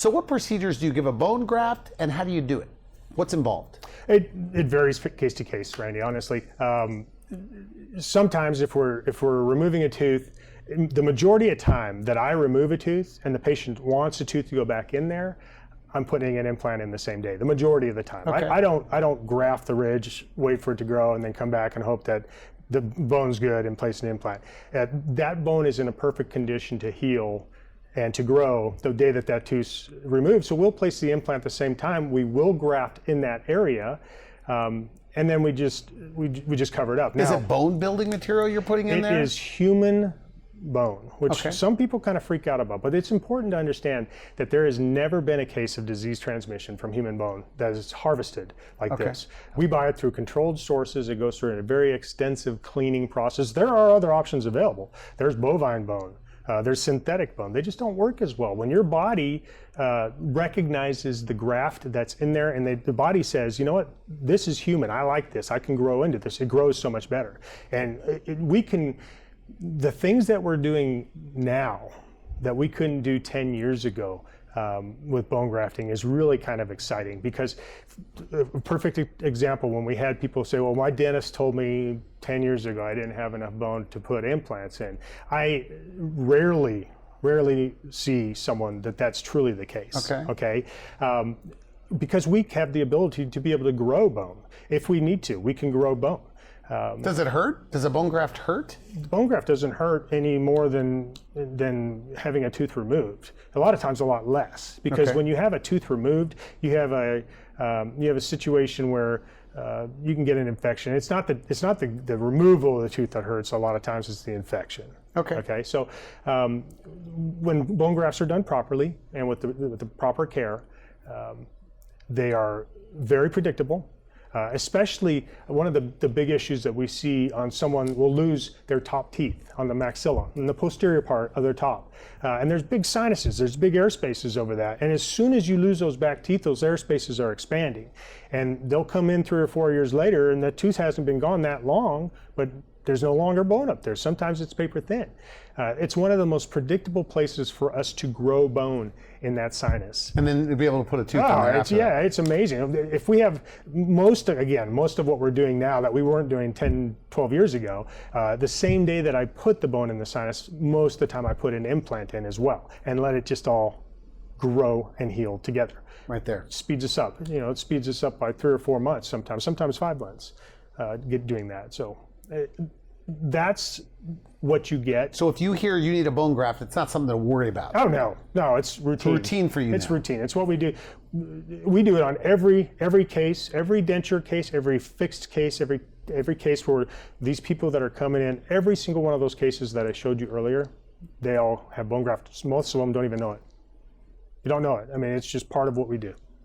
So what procedures do you give a bone graft, and how do you do it? What's involved? It varies case to case, Randy, honestly. Sometimes if we're removing a tooth, the majority of time that I remove a tooth and the patient wants a tooth to go back in there, I'm putting an implant in the same day, the majority of the time. Okay. I don't graft the ridge, wait for it to grow, and then come back and hope that the bone's good and place an implant. That bone is in a perfect condition to heal and to grow the day that that tooth's removed. So we'll place the implant at the same time. We will graft in that area, and then we just cover it up. Is Now, it bone building material you're putting in there? It is human bone, which Okay. some people kind of freak out about, but it's important to understand that there has never been a case of disease transmission from human bone that is harvested like this. We buy it through controlled sources. It goes through a very extensive cleaning process. There are other options available. There's bovine bone. There's synthetic bone. They just don't work as well. When your body recognizes the graft that's in there, and the body says, you know what, this is human. I like this. I can grow into this. It grows so much better. And we can, the things that we're doing now that we couldn't do 10 years ago with bone grafting is really kind of exciting, because a perfect example, when we had people say, well, my dentist told me 10 years ago I didn't have enough bone to put implants in. I rarely see someone that's truly the case. Okay. Because we have the ability to be able to grow bone. If we need to, we can grow bone. Does it hurt? Does a bone graft hurt? Bone graft doesn't hurt any more than having a tooth removed. A lot of times, a lot less, because when you have a tooth removed, you have a situation where you can get an infection. It's not the removal of the tooth that hurts. A lot of times, it's the infection. Okay. So when bone grafts are done properly and with the proper care, they are very predictable. Especially one of the big issues that we see on someone will lose their top teeth on the maxilla, in the posterior part of their top. And there's big sinuses, there's big air spaces over that. And as soon as you lose those back teeth, those air spaces are expanding. And they'll come in 3 or 4 years later and the tooth hasn't been gone that long, but there's no longer bone up there. Sometimes it's paper thin. It's one of the most predictable places for us to grow bone in that sinus. And then to be able to put a tooth in there after that. It's amazing. If we have most of what we're doing now that we weren't doing 10, 12 years ago, the same day that I put the bone in the sinus, most of the time I put an implant in as well and let it just all grow and heal together. Right there. It speeds us up. It speeds us up by 3 or 4 months sometimes 5 months doing that. So that's what you get. So if you hear you need a bone graft, it's not something to worry about. Oh no, it's routine. It's routine for you. It's routine. It's what we do. We do it on every case, every denture case, every fixed case, every case where these people that are coming in, every single one of those cases that I showed you earlier, they all have bone grafts. Most of them don't even know it. You don't know it. I mean, it's just part of what we do.